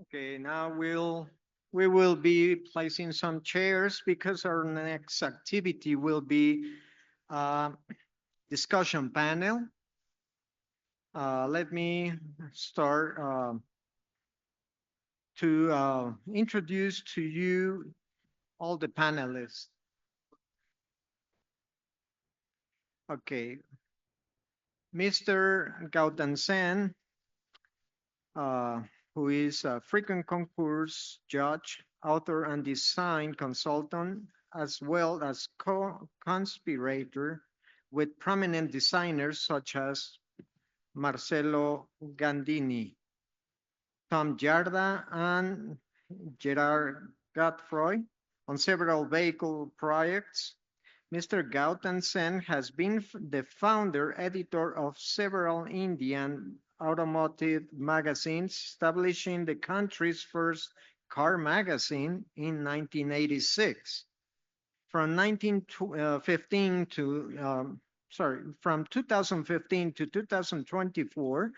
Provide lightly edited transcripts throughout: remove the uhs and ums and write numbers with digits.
Okay, now we will be placing some chairs because our next activity will be a discussion panel. Let me start to introduce to you all the panelists. Okay, Mr. Gautam Sen, uh, who is a frequent concourse judge, author, and design consultant, as well as co-conspirator with prominent designers such as Marcelo Gandini, Tom Jarda, and Gerard Godfroy on several vehicle projects. Mr. Gautam Sen has been the founder editor of several Indian automotive magazines, establishing the country's first car magazine in 1986. From 1915 to from 2015 to 2024,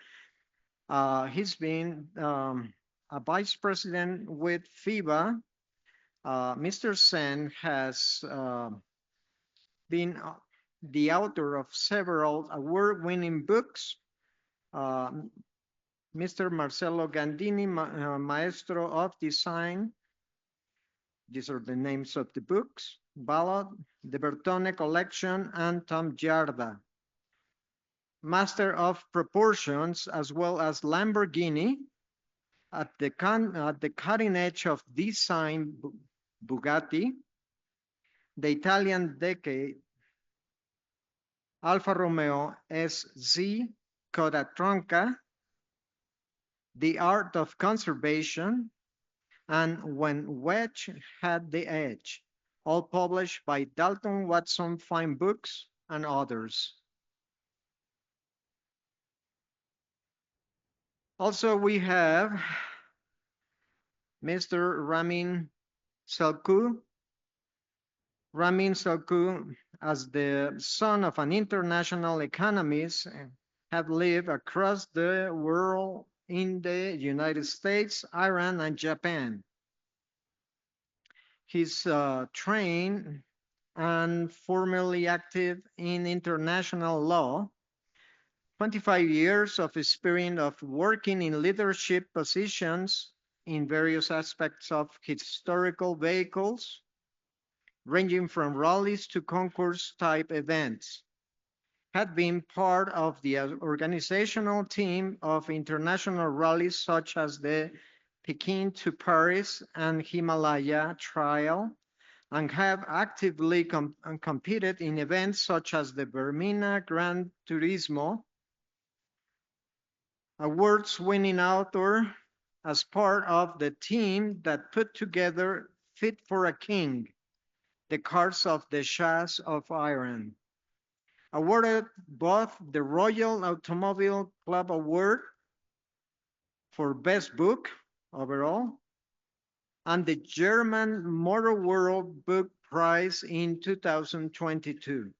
he's been a vice president with FIVA. Mr. Sen has been the author of several award-winning books. Uh, Mr. Marcelo Gandini, Maestro of Design. These are the names of the books. Ballad, the Bertone Collection, and Tom Jarda. Master of Proportions, as well as Lamborghini, at the cutting edge of design, Bugatti, the Italian decade, Alfa Romeo SZ, Coda Tronca, The Art of Conservation, and When Wedge Had the Edge, all published by Dalton Watson Fine Books and others. Also, we have Mr. Selku. Ramin Selku, as the son of an international economist, have lived across the world in the United States, Iran, and Japan. He's trained and formerly active in international law, 25 years of experience of working in leadership positions in various aspects of historical vehicles, ranging from rallies to concourse type events. Had been part of the organizational team of international rallies such as the Peking to Paris and Himalaya Trail, and have actively competed in events such as the Bermina Gran Turismo, awards-winning author as part of the team that put together Fit for a King, the cars of the Shahs of Iran. Awarded both the Royal Automobile Club Award for Best Book overall and the German Motor World Book Prize in 2022.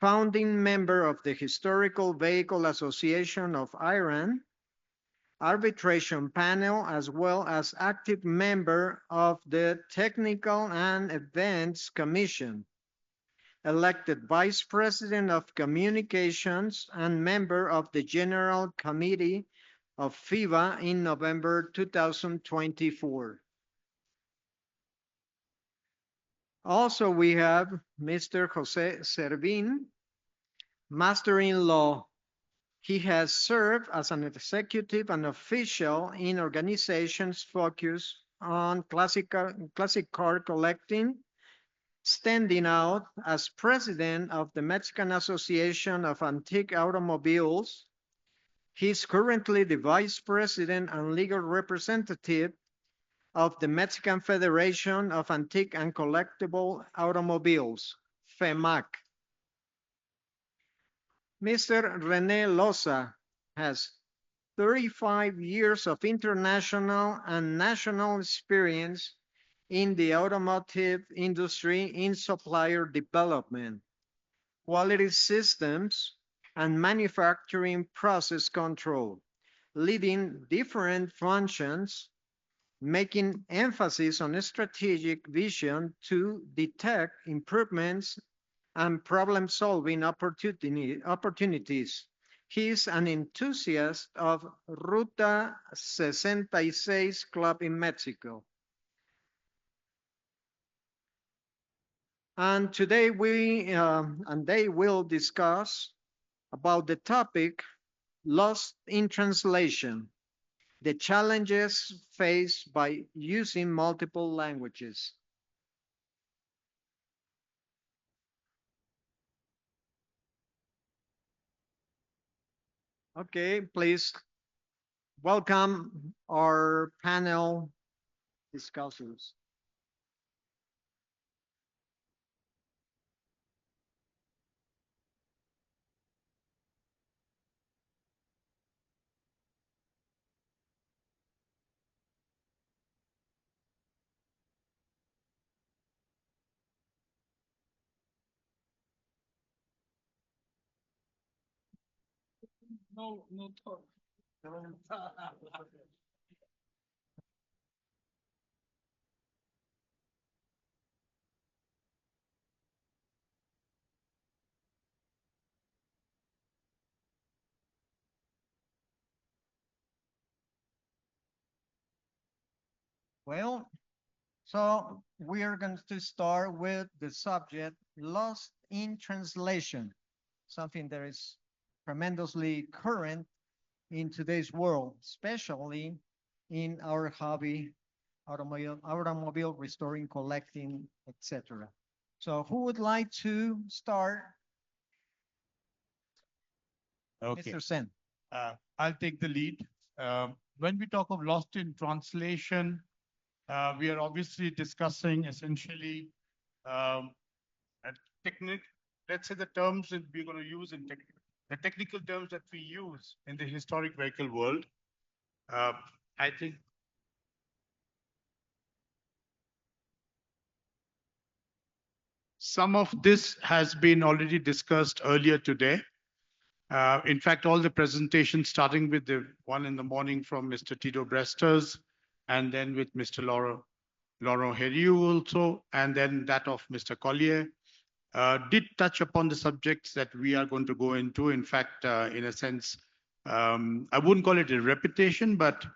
Founding member of the Historical Vehicle Association of Iran, arbitration panel, as well as active member of the Technical and Events Commission, elected Vice President of Communications and member of the General Committee of FIVA in November 2024. Also, we have Mr. Jose Servín, Master in Law. He has served as an executive and official in organizations focused on classic car collecting, standing out as president of the Mexican Association of Antique Automobiles. He is currently the vice president and legal representative of the Mexican Federation of Antique and Collectible Automobiles, FEMAC. Mr. René Loza has 35 years of international and national experience in the automotive industry in supplier development, quality systems, and manufacturing process control, leading different functions making emphasis on a strategic vision to detect improvements and problem-solving opportunities. He is an enthusiast of Ruta 66 Club in Mexico. And today they will discuss about the topic lost in translation, the challenges faced by using multiple languages. Okay, please welcome our panel discussers. No, no talk. Well, so we are going to start with the subject lost in translation, something that is tremendously current in today's world, especially in our hobby, automobile restoring, collecting, etc. So who would like to start? Okay, Mr. Sen. I'll take the lead. When we talk of lost in translation, we are obviously discussing essentially um, a technique. Let's say the terms that we're going to use in the technical terms that we use in the historic vehicle world. Uh, I think some of this has been already discussed earlier today. In fact, all the presentations, starting with the one in the morning from Mr. Tito Bresters, and then with Mr. Laurent Heriou also, and then that of Mr. Collier, did touch upon the subjects that we are going to go into. In fact, in a sense, I wouldn't call it a repetition, but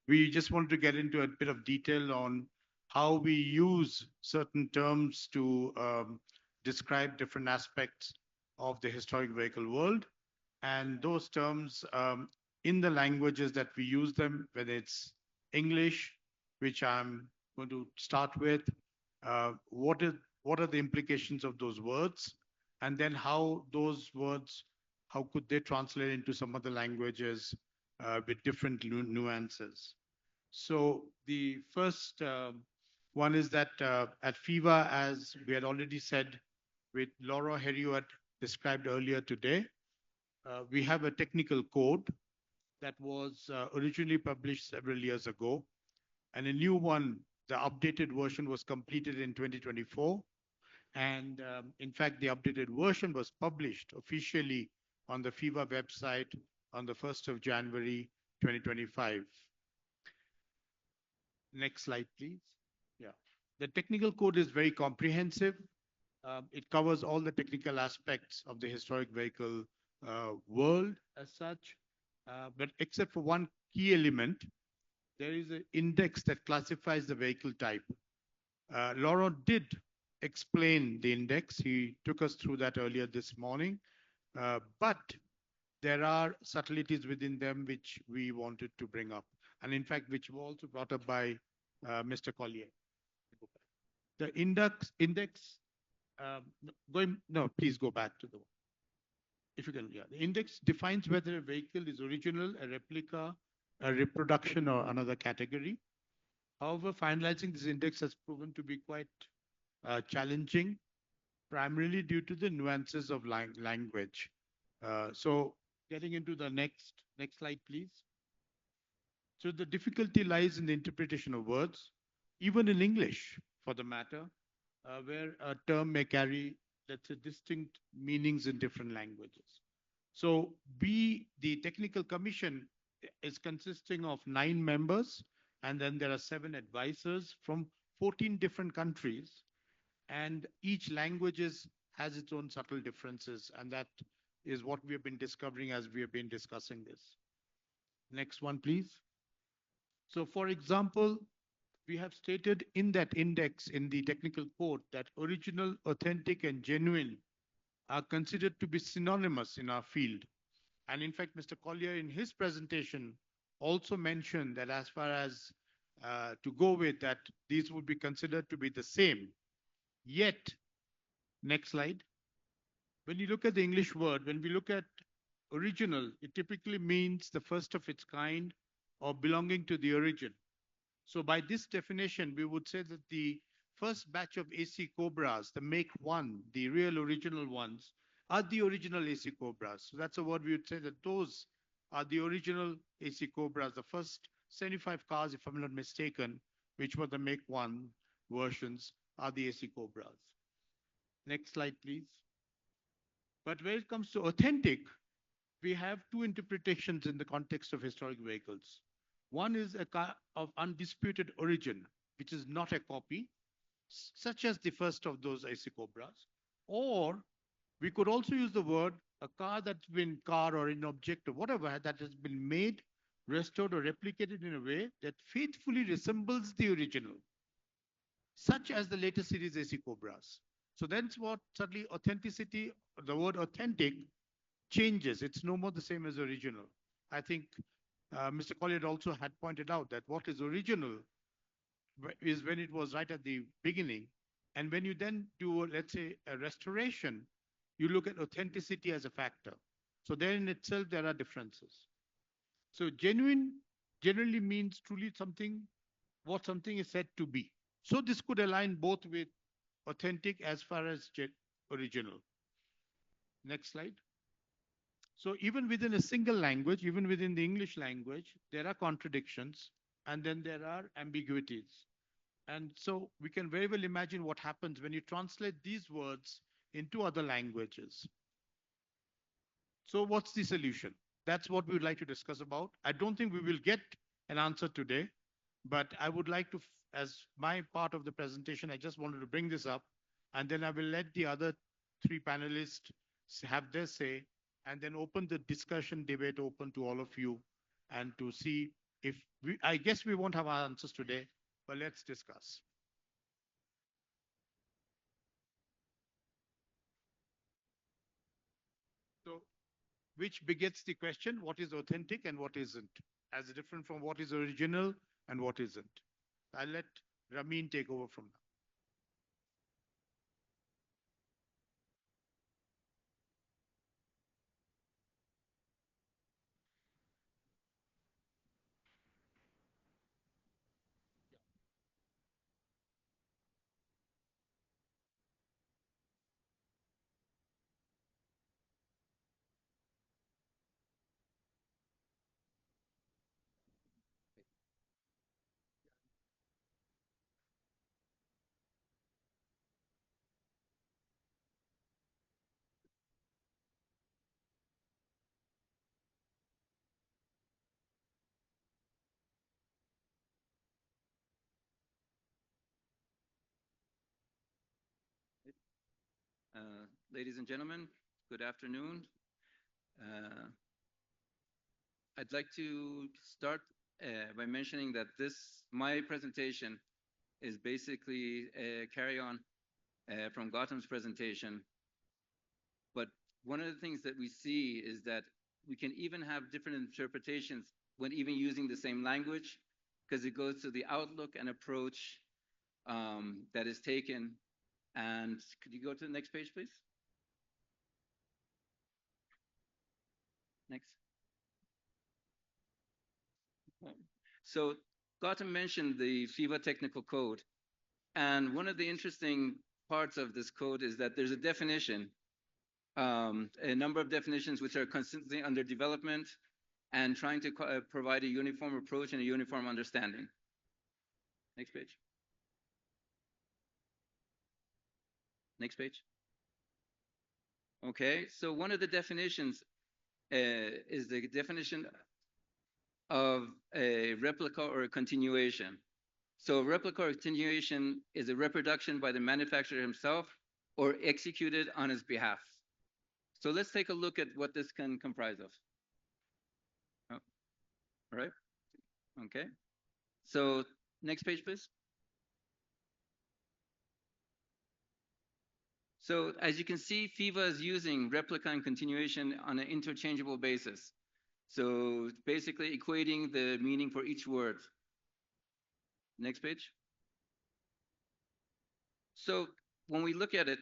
we just want to get into a bit of detail on how we use certain terms to describe different aspects of the historic vehicle world. And those terms in the languages that we use them, whether it's English, which I'm going to start with, what are the implications of those words, and then how those words, how could they translate into some other languages with different nuances. So the first one is that at FIVA, as we had already said, with Laura Heriot had described earlier today, we have a technical code that was originally published several years ago, and a new one, the updated version, was completed in 2024. And in fact, the updated version was published officially on the FIVA website on the 1st of January 2025. Next slide, please. Yeah. The technical code is very comprehensive. It covers all the technical aspects of the historic vehicle world as such. But except for one key element, there is an index that classifies the vehicle type. Laurent did explain the index. He took us through that earlier this morning. But there are subtleties within them which we wanted to bring up, and in fact, which were also brought up by Mr. Collier. The index, no, please go back to the one. If you can, yeah. The index defines whether a vehicle is original, a replica, a reproduction, or another category. However, finalizing this index has proven to be quite challenging, primarily due to the nuances of language. So getting into the next slide, please. So the difficulty lies in the interpretation of words, even in English, for the matter, where a term may carry, let's say, distinct meanings in different languages. So the technical commission is consisting of 9 members, And then there are 7 advisors from 14 different countries. And each language has its own subtle differences. And that is what we have been discovering as we have been discussing this. Next one, please. So, for example, we have stated in that index in the technical code that original, authentic, and genuine are considered to be synonymous in our field. And in fact, Mr. Collier in his presentation also mentioned that as far as to go with that, these would be considered to be the same. Yet, next slide. When you look at the English word, when we look at original, it typically means the first of its kind or belonging to the origin. So by this definition, we would say that the first batch of AC Cobras, the make one, the real original ones, are the original AC Cobras. So that's a word we would say that those are the original AC Cobras, the first 75 cars, if I'm not mistaken, which were the make one versions, are the AC Cobras. Next slide, please. But when it comes to authentic, we have two interpretations in the context of historic vehicles. One is a car of undisputed origin, which is not a copy, such as the first of those AC Cobras. Or we could also use the word a car that's been car or an object or whatever that has been made, restored, or replicated in a way that faithfully resembles the original, such as the later series AC Cobras. So that's what suddenly authenticity, the word authentic changes. It's no more the same as original. I think Mr. Collier also had pointed out that what is original is when it was right at the beginning. And when you then do, let's say, a restoration, you look at authenticity as a factor. So there in itself, there are differences. So genuine generally means truly something, what something is said to be. So this could align both with authentic as far as original. Next slide. So even within a single language, even within the English language, there are contradictions and then there are ambiguities. And so we can very well imagine what happens when you translate these words into other languages. So what's the solution? That's what we would like to discuss about. I don't think we will get an answer today, but I would like to, as my part of the presentation, I just wanted to bring this up, and then I will let the other 3 panelists have their say, and then open the discussion debate open to all of you, and to see if I guess we won't have our answers today, but let's discuss. So, which begets the question, what is authentic and what isn't, as different from what is original and what isn't. I'll let Ramin take over from now. Ladies and gentlemen, good afternoon. I'd like to start by mentioning that my presentation is basically a carry-on from Gautam's presentation. But one of the things that we see is that we can even have different interpretations when even using the same language, because it goes to the outlook and approach that is taken. And could you go to the next page, please? Next. So Gautam mentioned the FIVA technical code. And one of the interesting parts of this code is that there's a definition, a number of definitions which are constantly under development and trying to provide a uniform approach and a uniform understanding. Next page. Next page. Okay, so one of the definitions is the definition of a replica or a continuation. So a replica or continuation is a reproduction by the manufacturer himself or executed on his behalf. So let's take a look at what this can comprise of. Oh, all right. Okay. So next page, please. So as you can see, FIVA is using replica and continuation on an interchangeable basis. So basically equating the meaning for each word. Next page. So when we look at it,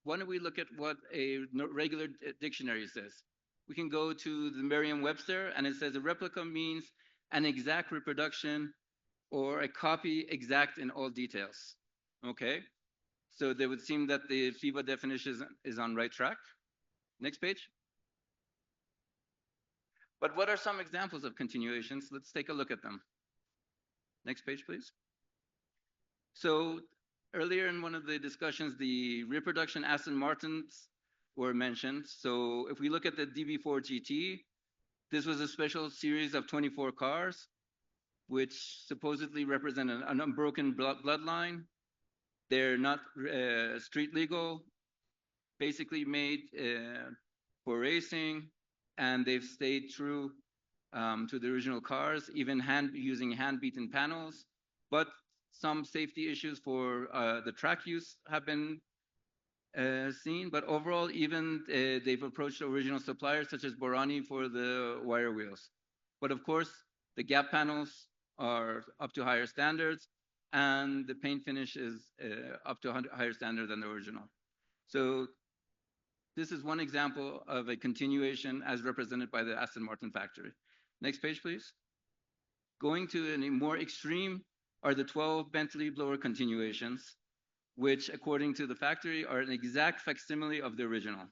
why don't we look at what a regular dictionary says? We can go to the Merriam-Webster, and it says a replica means an exact reproduction or a copy exact in all details. Okay, so they would seem that the FIVA definition is on right track. Next page. But what are some examples of continuations? Let's take a look at them. Next page, please. So earlier in one of the discussions, the reproduction Aston Martins were mentioned. So if we look at the DB4 GT, this was a special series of 24 cars, which supposedly represent an unbroken bloodline. They're not street legal, basically made for racing, and they've stayed true to the original cars, even using hand-beaten panels. But some safety issues for the track use have been seen. But overall, even they've approached original suppliers such as Borani for the wire wheels. But of course, the gap panels are up to higher standards, and the paint finish is up to a higher standard than the original. So this is one example of a continuation as represented by the Aston Martin factory. Next page, please. Going to a more extreme are the 12 Bentley blower continuations, which according to the factory are an exact facsimile of the original.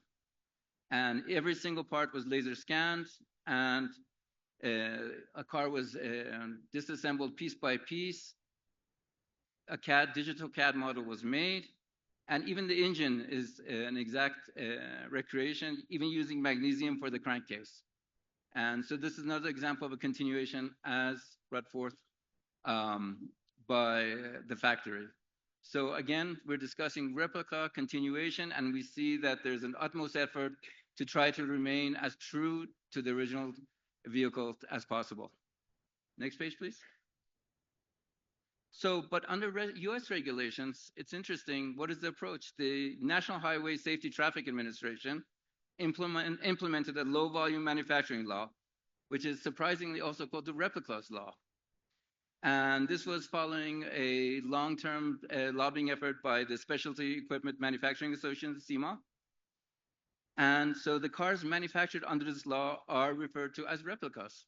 And every single part was laser scanned, and a car was disassembled piece by piece. A digital CAD model was made, and even the engine is an exact recreation, even using magnesium for the crankcase. And so this is another example of a continuation as brought forth by the factory. So again, we're discussing replica, continuation, and we see that there's an utmost effort to try to remain as true to the original vehicle as possible. Next page, please. So, but under US regulations, it's interesting, what is the approach? The National Highway Safety Traffic Administration implemented a low volume manufacturing law, which is surprisingly also called the replicas law. And this was following a long-term lobbying effort by the Specialty Equipment Manufacturing Association, SEMA. And so the cars manufactured under this law are referred to as replicas.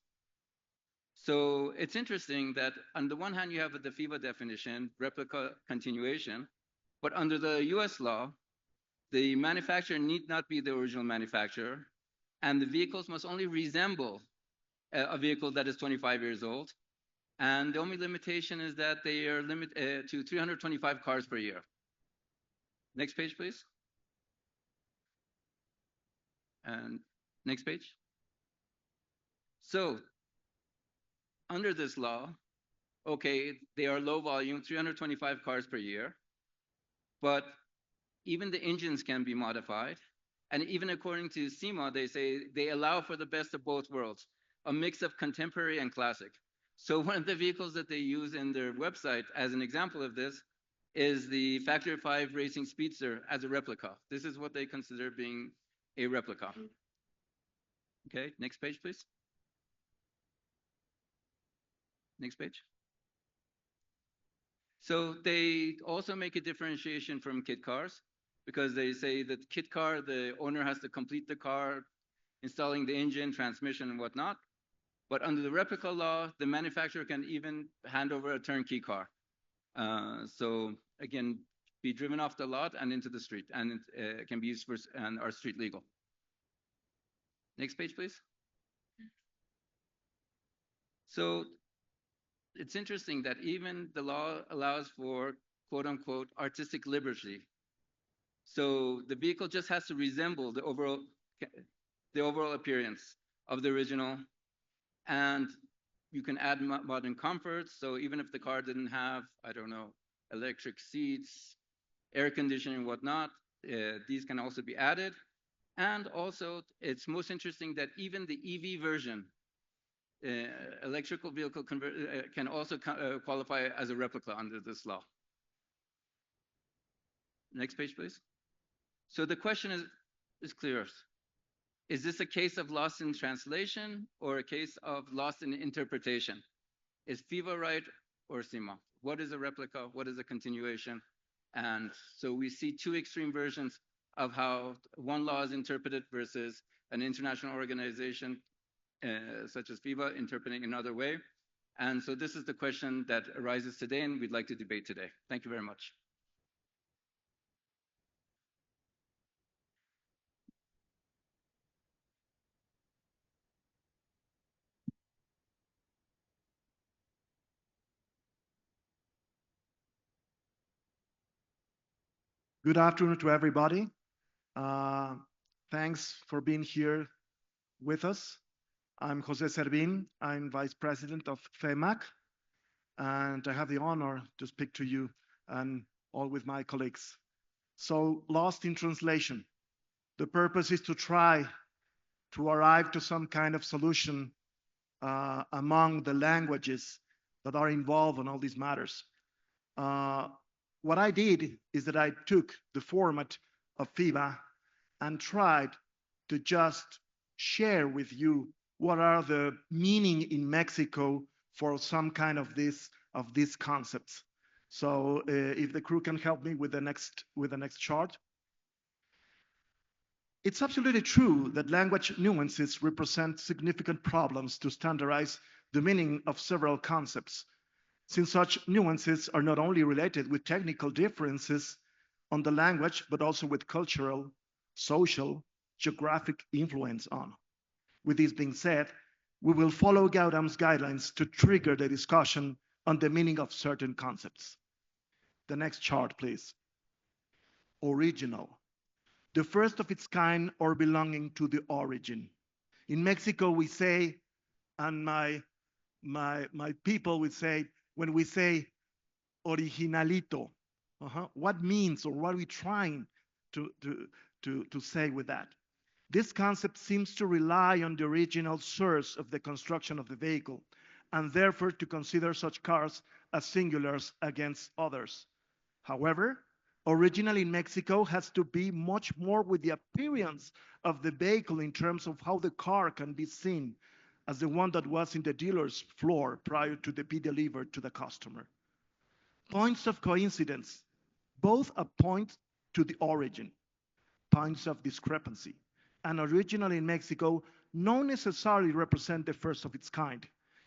So it's interesting that on the one hand, you have the FIVA definition, replica continuation, but under the US law, the manufacturer need not be the original manufacturer, and the vehicles must only resemble a vehicle that is 25 years old. And the only limitation is that they are limited to 325 cars per year. Next page, please. And next page. So under this law, okay, they are low volume, 325 cars per year, but even the engines can be modified. And even according to SEMA, they say they allow for the best of both worlds, a mix of contemporary and classic. So one of the vehicles that they use in their website as an example of this is the Factory 5 Racing Speedster as a replica. This is what they consider being a replica. Okay, next page, please. Next page. So they also make a differentiation from kit cars because they say that kit car, the owner has to complete the car, installing the engine, transmission, and whatnot. But under the replica law, the manufacturer can even hand over a turnkey car. So again, be driven off the lot and into the street, and it can be used for and are street legal. Next page, please. So it's interesting that even the law allows for quote unquote artistic liberty. So the vehicle just has to resemble the overall appearance of the original, and you can add modern comforts. So even if the car didn't have, I don't know, electric seats, air conditioning, and whatnot, these can also be added. And also, it's most interesting that even the EV version, uh, electrical vehicle can also qualify as a replica under this law. Next page, please. So the question is clear. Is this a case of lost in translation or a case of lost in interpretation? Is FIVA right or SIMA? What is a replica? What is a continuation? And so we see two extreme versions of how one law is interpreted versus an international organization such as FIVA interpreting another way. And so this is the question that arises today, and we'd like to debate today. Thank you very much. Good afternoon to everybody. Thanks for being here with us. I'm Jose Servín. I'm Vice President of FEMAC, and I have the honor to speak to you and all with my colleagues. So, lost in translation. The purpose is to try to arrive to some kind of solution among the languages that are involved in all these matters. What I did is that I took the format of FIVA and tried to just share with you what are the meaning in Mexico for some kind of these concepts. So if the crew can help me with the next chart. It's absolutely true that language nuances represent significant problems to standardize the meaning of several concepts, since such nuances are not only related with technical differences on the language, but also with cultural, social, geographic influence on. With this being said, we will follow Gautam's guidelines to trigger the discussion on the meaning of certain concepts. The next chart, please. Original. The first of its kind or belonging to the origin. In Mexico, we say, and my people would say, when we say originalito, what means or what are we trying to say with that? This concept seems to rely on the original source of the construction of the vehicle, and therefore to consider such cars as singulars against others. However, original in Mexico has to be much more with the appearance of the vehicle in terms of how the car can be seen as the one that was in the dealer's floor prior to be delivered to the customer. Points of coincidence, both a point to the origin. Points of discrepancy. An original in Mexico not necessarily represent the first of its kind,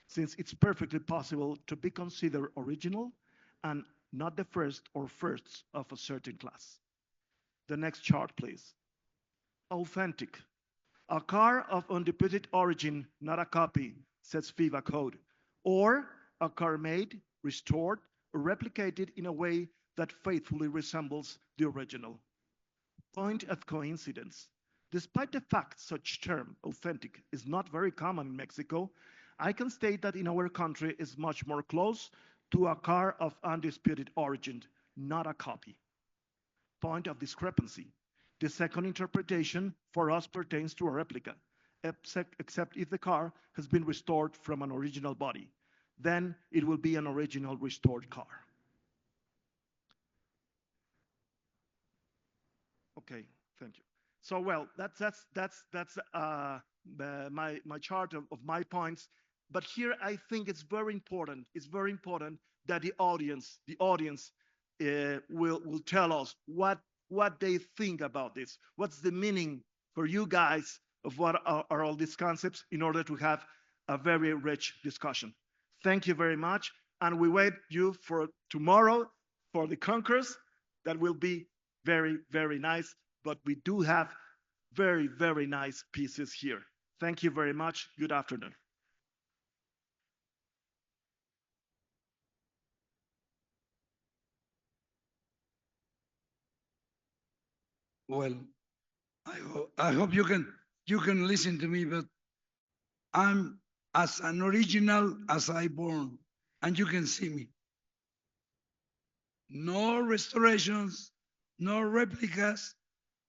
since it's perfectly possible to be considered original and not the first or firsts of a certain class. The next chart, please. Authentic. A car of undisputed origin, not a copy, says FIVA code, or a car made, restored, or replicated in a way that faithfully resembles the original. Point of coincidence. Despite the fact such term, authentic, is not very common in Mexico, I can state that in our country is much more close to a car of undisputed origin, not a copy. Point of discrepancy. The second interpretation for us pertains to a replica, except if the car has been restored from an original body. Then it will be an original restored car. Okay, thank you. So well, that's my chart of my points. But here I think it's very important. It's very important that the audience will tell us what they think about this. What's the meaning for you guys of what are all these concepts in order to have a very rich discussion. Thank you very much, and we wait you for tomorrow for the concourse. That will be very, very nice. But we do have very, very nice pieces here. Thank you very much. Good afternoon. Well, I hope you can listen to me, but I'm as an original as I born. And you can see me. No restorations, no replicas,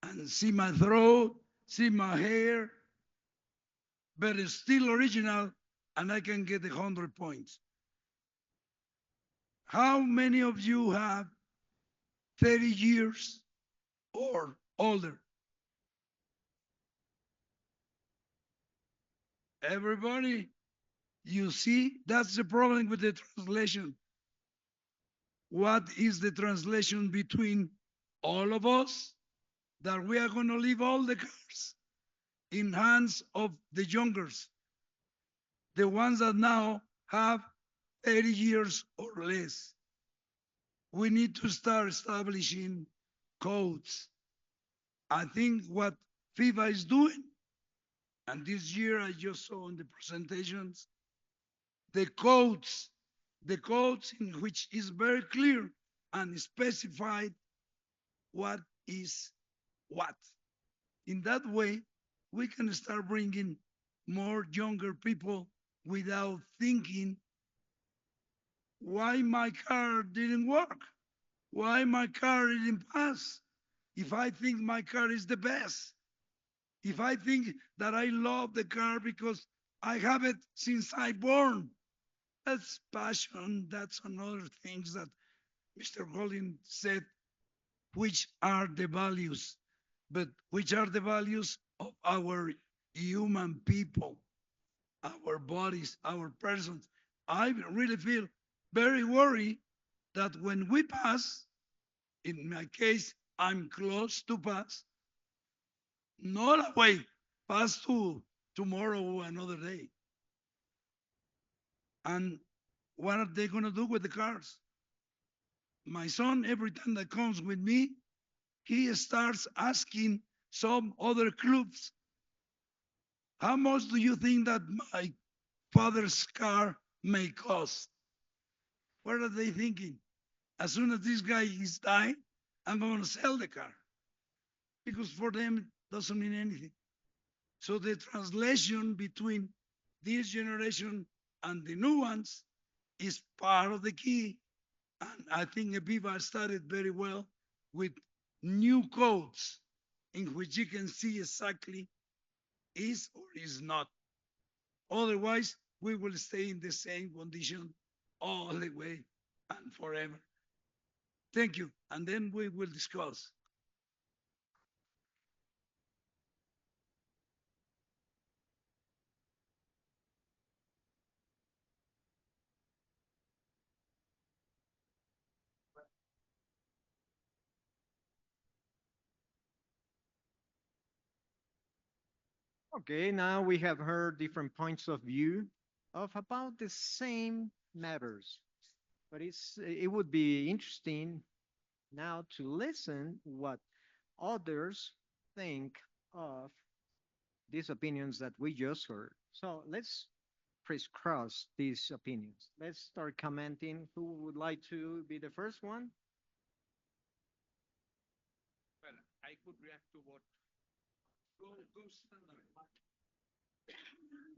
and see my throat, see my hair, but it's still original, and I can get 100 points. How many of you have 30 years or older? Everybody, you see, that's the problem with the translation. What is the translation between all of us? That we are going to leave all the cars in hands of the youngers, the ones that now have 30 years or less. We need to start establishing codes. I think what FIVA is doing, and this year I just saw in the presentations, the codes, the codes in which is very clear and specified what is what. In that way, we can start bringing more younger people without thinking why my car didn't work, why my car didn't pass. If I think my car is the best, if I think that I love the car because I have it since I born, that's passion. That's another things that Mr. Golding said, which are the values, but which are the values of our human people, our bodies, our persons. I really feel very worried that when we pass, in my case, I'm close to pass, not away, pass to tomorrow or another day. And what are they going to do with the cars? My son, every time that comes with me, he starts asking some other clubs, how much do you think that my father's car may cost? What are they thinking? As soon as this guy is dying, I'm going to sell the car because for them it doesn't mean anything. So the translation between this generation and the new ones is part of the key. And I think Aviva started very well with new codes in which you can see exactly is or is not. Otherwise, we will stay in the same condition all the way and forever. Thank you. And then we will discuss. Okay, now we have heard different points of view of about the same matters, but it would be interesting now to listen what others think of these opinions that we just heard. So let's crisscross these opinions. Let's start commenting. Who would like to be the first one? Well, I could react to what.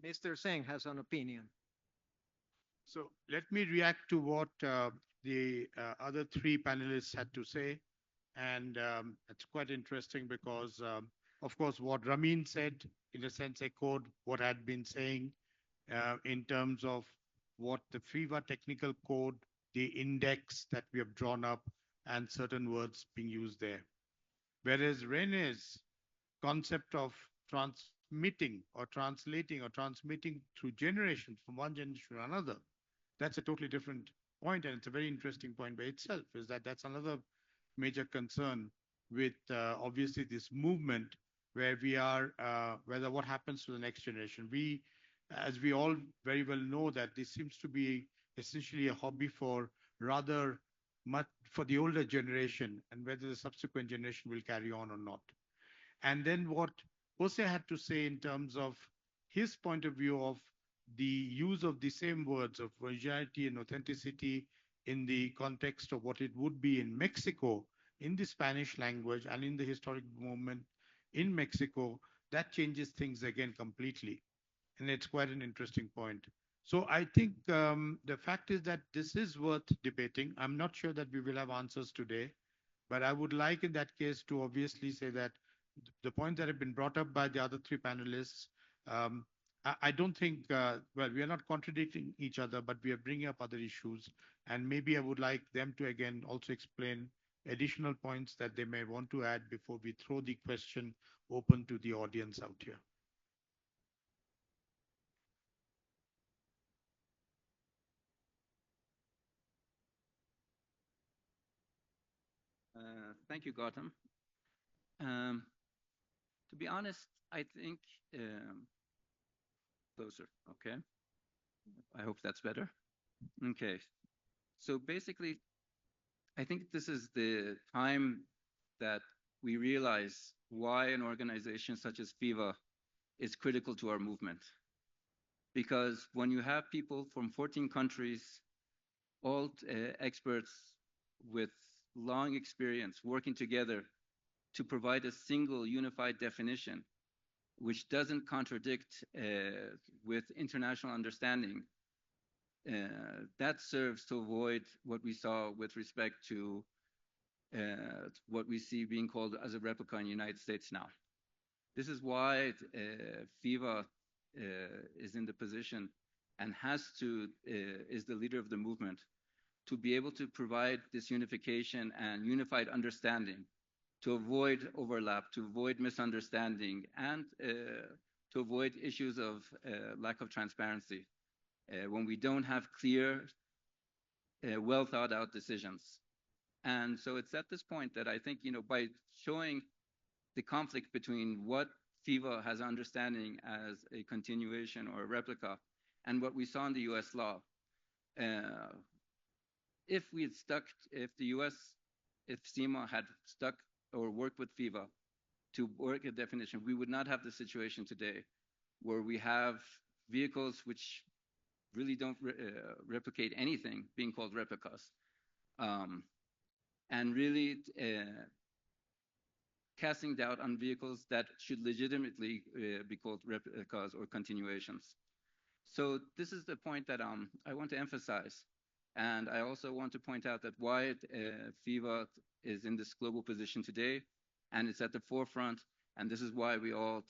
Mr. Singh has an opinion. So let me react to what the other three panelists had to say. And it's quite interesting because, of course, what Ramin said, in a sense, echoed what I had been saying in terms of what the FIVA technical code, the index that we have drawn up, and certain words being used there. Whereas Rene's concept of transmitting or translating or transmitting through generations from one generation to another, that's a totally different point, and it's a very interesting point by itself. Is that that's another major concern with obviously this movement where we are, whether what happens to the next generation. We, as we all very well know, that this seems to be essentially a hobby for rather much for the older generation, and whether the subsequent generation will carry on or not. And then what Jose had to say in terms of his point of view of the use of the same words of originality and authenticity in the context of what it would be in Mexico, in the Spanish language and in the historic movement in Mexico, that changes things again completely. And it's quite an interesting point. So I think the fact is that this is worth debating. I'm not sure that we will have answers today, but I would like in that case to obviously say that the points that have been brought up by the other three panelists, um, I don't think, well, we are not contradicting each other, but we are bringing up other issues. And maybe I would like them to again also explain additional points that they may want to add before we throw the question open to the audience out here. Thank you, Gautam. Um, to be honest, I think closer. Okay. I hope that's better. Okay. So basically, I think this is the time that we realize why an organization such as FIVA is critical to our movement. Because when you have people from 14 countries, all experts with long experience working together to provide a single unified definition, which doesn't contradict with international understanding, that serves to avoid what we saw with respect to what we see being called as a replica in the United States now. This is why FIVA is in the position and is the leader of the movement to be able to provide this unification and unified understanding to avoid overlap, to avoid misunderstanding, and to avoid issues of lack of transparency when we don't have clear, well thought out decisions. And so it's at this point that I think, by showing the conflict between what FIVA has understanding as a continuation or a replica and what we saw in the US law, if we had stuck, if the US, if SEMA had stuck or worked with FIVA to work a definition, we would not have the situation today where we have vehicles which really don't replicate anything being called replicas. And really casting doubt on vehicles that should legitimately be called replicas or continuations. So this is the point that I want to emphasize. And I also want to point out that why FIVA is in this global position today, and it's at the forefront, and this is why we all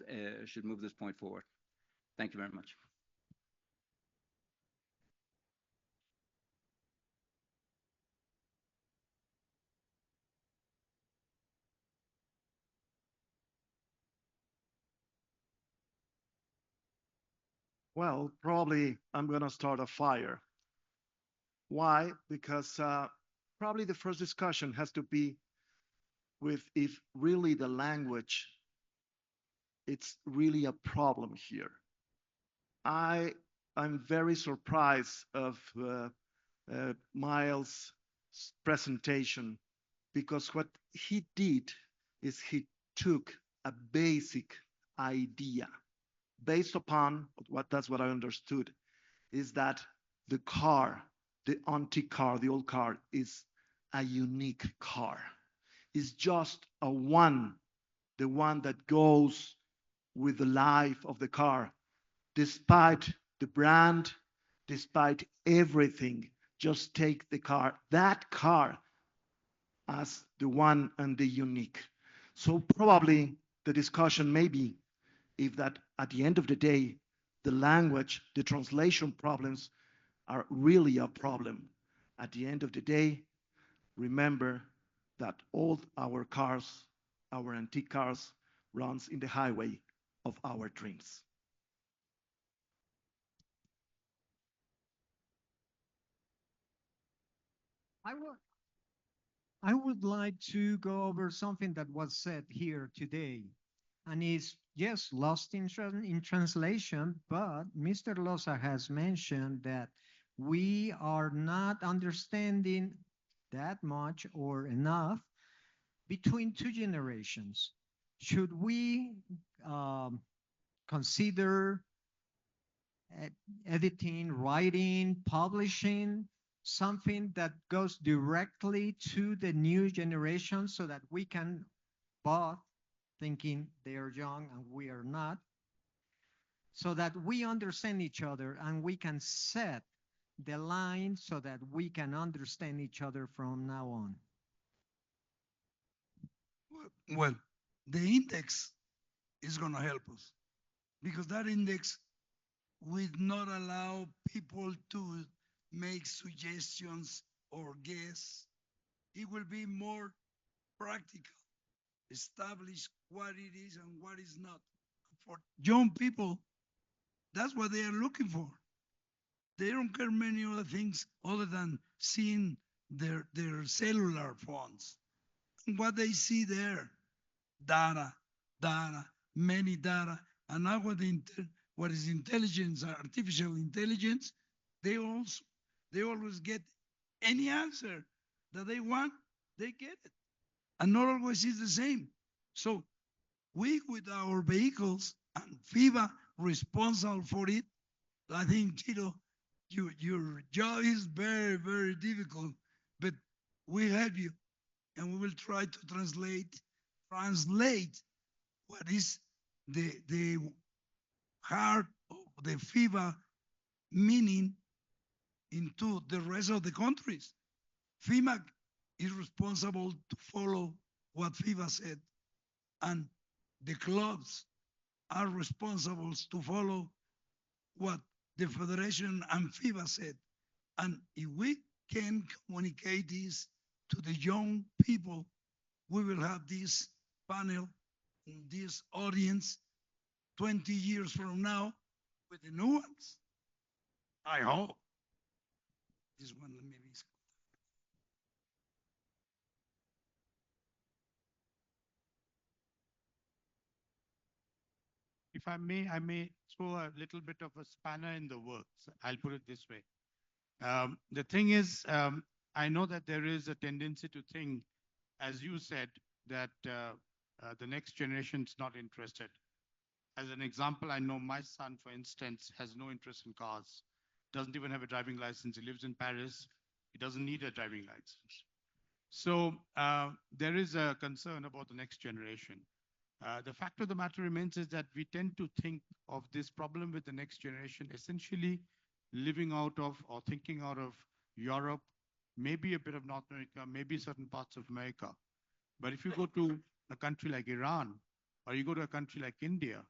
should move this point forward. Thank you very much. Well, probably I'm going to start a fire. Why? Because probably the first discussion has to be with if really the language, it's really a problem here. I'm very surprised of Miles' presentation because what he did is he took a basic idea based upon that's what I understood is that the car, the antique car, the old car is a unique car. It's just the one that goes with the life of the car, despite the brand, despite everything. Just take the car, that car as the one and the unique. So probably the discussion may be if that at the end of the day, the language, the translation problems are really a problem. At the end of the day, remember that all our cars, our antique cars, runs in the highway of our dreams. I would I would like to go over something that was said here today, and is yes, lost in translation. But Mr. Loza has mentioned that we are not understanding that much or enough between two generations. Should we um, consider editing, writing, publishing something that goes directly to the new generation so that we can both thinking they are young and we are not, so that we understand each other and we can set the line so that we can understand each other from now on. Well, the index is going to help us because that index would not allow people to make suggestions or guess. It will be more practical, establish what it is and what is not. For young people, that's what they are looking for. They don't care many other things other than seeing their cellular phones. And what they see there, data, data, many data, and now what is intelligence, artificial intelligence, they also they always get any answer that they want, they get it. And not always is the same. So we with our vehicles and FIVA responsible for it, I think Tito, your job is very, very difficult, but we help you and we will try to translate what is the heart of the FIVA meaning into the rest of the countries. FIMA is responsible to follow what FIVA said, and the clubs are responsible to follow what the federation and FIVA said. And if we can communicate this to the young people, we will have this panel, this audience 20 years from now with the new ones. I hope. This one maybe is. If I may throw a little bit of a spanner in the works. I'll put it this way. The thing is, I know that there is a tendency to think, as you said, that the next generation is not interested. As an example, I know my son, for instance, has no interest in cars, doesn't even have a driving license. He lives in Paris. He doesn't need a driving license. So there is a concern about the next generation. The fact of the matter remains is that we tend to think of this problem with the next generation essentially living out of or thinking out of Europe, maybe a bit of North America, maybe certain parts of America. But if you go to a country like Iran or you go to a country like India,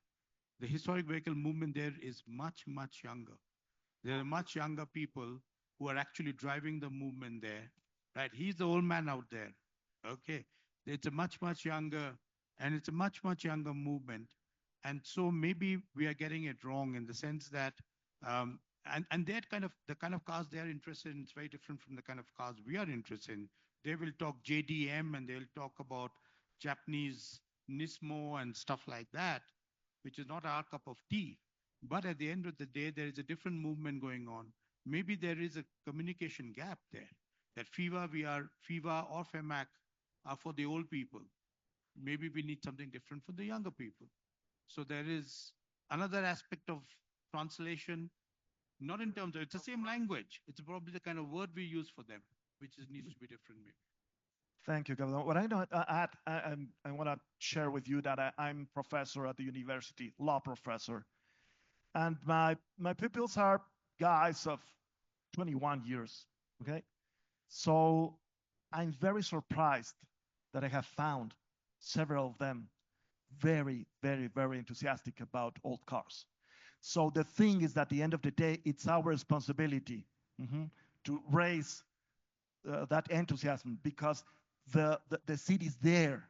the historic vehicle movement there is much, much younger. There are much younger people who are actually driving the movement there, right? He's the old man out there, okay? It's a much, much younger, and it's a much, much younger movement. And so maybe we are getting it wrong in the sense that, and that kind of, the kind of cars they're interested in is very different from the kind of cars we are interested in. They will talk JDM and they'll talk about Japanese Nismo and stuff like that, which is not our cup of tea. But at the end of the day, there is a different movement going on. Maybe there is a communication gap there. That FIVA or FEMAC are for the old people. Maybe we need something different for the younger people. So there is another aspect of translation, not in terms of, it's the same language. It's probably the kind of word we use for them, which needs to be different maybe. Thank you, Gabriel. What I know, I want to share with you that I'm professor at the university, law professor, and my pupils are guys of 21 years. Okay, so I'm very surprised that I have found several of them very, very, very enthusiastic about old cars. So the thing is, at the end of the day, it's our responsibility to raise that enthusiasm because the seed is there.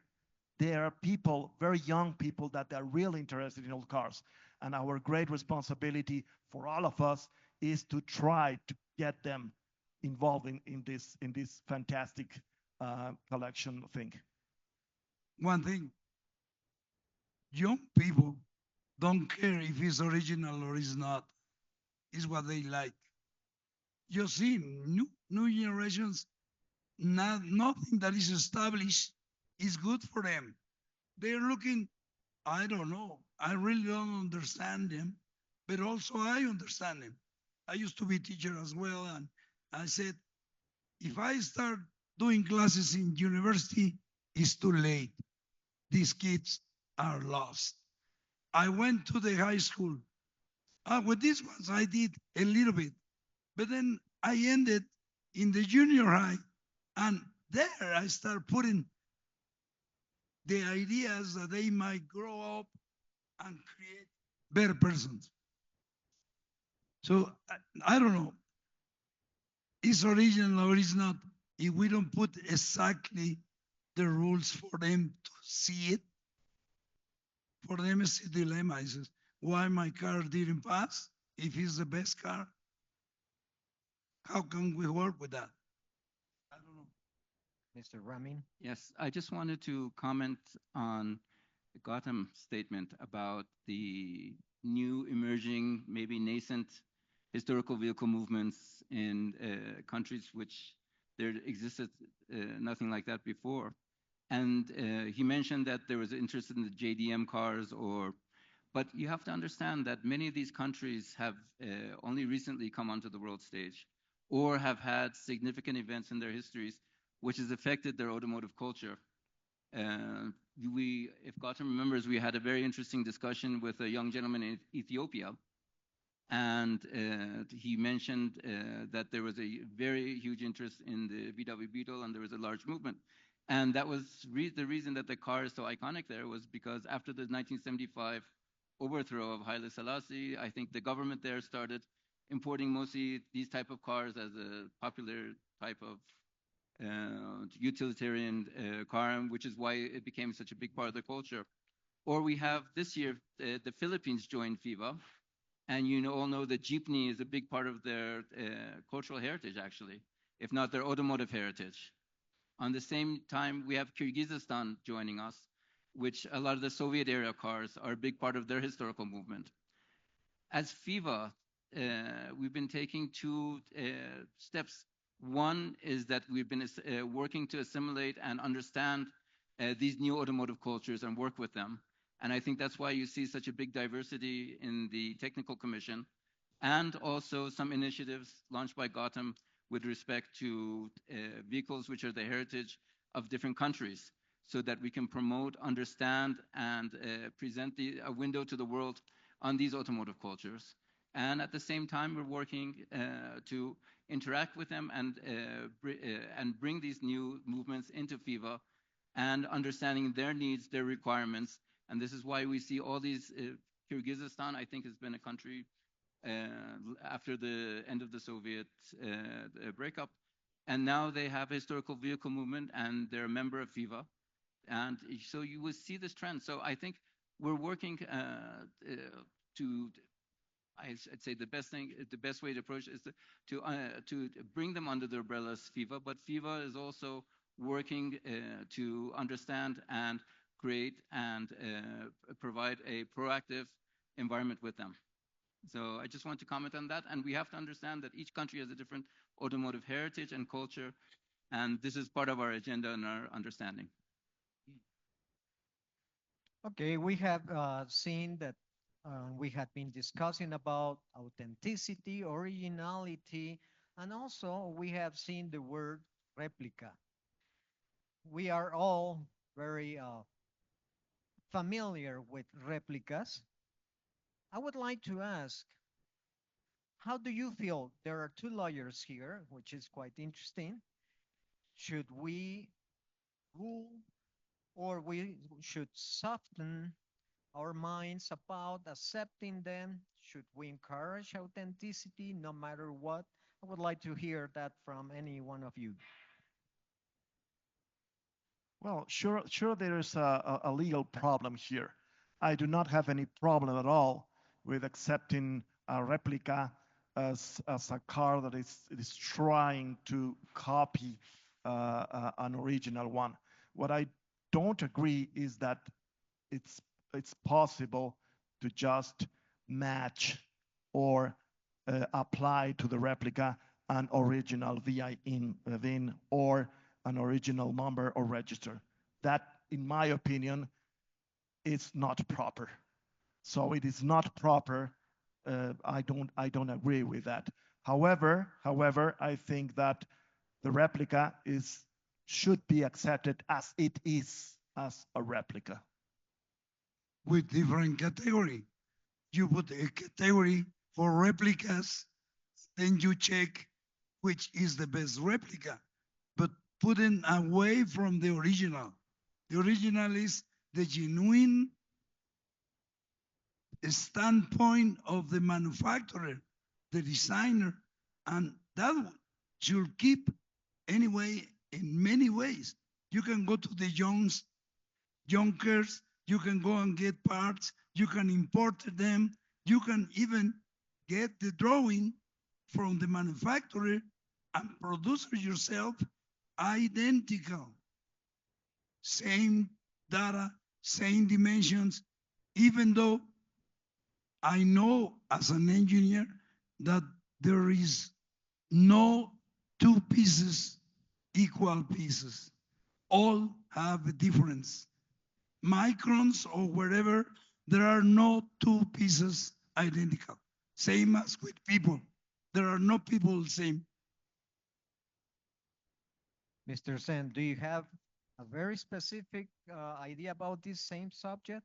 There are people, very young people, that are really interested in old cars. And our great responsibility for all of us is to try to get them involved in this fantastic collection thing. One thing, young people don't care if it's original or it's not. It's what they like. You see, new generations, nothing that is established is good for them. They're looking, I don't know, I really don't understand them, but also I understand them. I used to be a teacher as well, and I said, if I start doing classes in university, it's too late. These kids are lost. I went to the high school With these ones, I did a little bit, but then I ended in the junior high, and there I start putting the ideas that they might grow up and create better persons. So I don't know, it's original or it's not. If we don't put exactly the rules for them to see it, for them it's a dilemma. It says, why my car didn't pass if it's the best car? How can we work with that? I don't know. Mr. Ramin. Yes, I just wanted to comment on Gautam's statement about the new emerging, maybe nascent historical vehicle movements in countries which there existed nothing like that before. And he mentioned that there was interest in the JDM cars, but you have to understand that many of these countries have only recently come onto the world stage or have had significant events in their histories which has affected their automotive culture. Uh, if Gautam remembers, we had a very interesting discussion with a young gentleman in Ethiopia, and he mentioned that there was a very huge interest in the VW Beetle, and there was a large movement. And that was the reason that the car is so iconic there was because after the 1975 overthrow of Haile Selassie, I think the government there started importing mostly these type of cars as a popular type of utilitarian car, which is why it became such a big part of the culture. Or we have this year, the Philippines joined FIVA, and all know that jeepney is a big part of their cultural heritage, actually, if not their automotive heritage. On the same time, we have Kyrgyzstan joining us, which a lot of the Soviet era cars are a big part of their historical movement. As FIVA, we've been taking two steps. One is that we've been working to assimilate and understand these new automotive cultures and work with them. And I think that's why you see such a big diversity in the technical commission and also some initiatives launched by Gautam with respect to vehicles which are the heritage of different countries so that we can promote, understand, and present a window to the world on these automotive cultures. And at the same time, we're working to interact with them and bring these new movements into FIVA and understanding their needs, their requirements. And this is why we see all these, Kyrgyzstan, I think, has been a country after the end of the Soviet breakup. And now they have a historical vehicle movement and they're a member of FIVA. And so you will see this trend. So I think we're working to, I'd say the best way to approach is to bring them under the umbrella of FIVA, but FIVA is also working to understand and create and provide a proactive environment with them. So I just want to comment on that. And we have to understand that each country has a different automotive heritage and culture. And this is part of our agenda and our understanding. Okay, we have seen that we had been discussing about authenticity, originality, and also we have seen the word replica. We are all very familiar with replicas. I would like to ask, how do you feel? There are two lawyers here, which is quite interesting. Should we rule or we should soften our minds about accepting them? Should we encourage authenticity no matter what? I would like to hear that from any one of you. Well, sure, there is a legal problem here. I do not have any problem at all with accepting a replica as a car that is trying to copy an original one. What I don't agree is that it's it's possible to just match or apply to the replica an original VIN or an original number or register. That, in my opinion, is not proper. So it is not proper. I don't agree with that. However, I think that the replica should be accepted as it is, as a replica. With different category. You put a category for replicas, then you check which is the best replica, but putting away from the original. The original is the genuine standpoint of the manufacturer, the designer, and that should keep anyway in many ways. You can go to the Junkers, you can go and get parts, you can import them, you can even get the drawing from the manufacturer and produce it yourself identical. Same data, same dimensions, even though I know as an engineer that there is no two pieces equal pieces. All have a difference. Microns or wherever, there are no two pieces identical. Same as with people. There are no people the same. Mr. Sen, do you have a very specific idea about this same subject?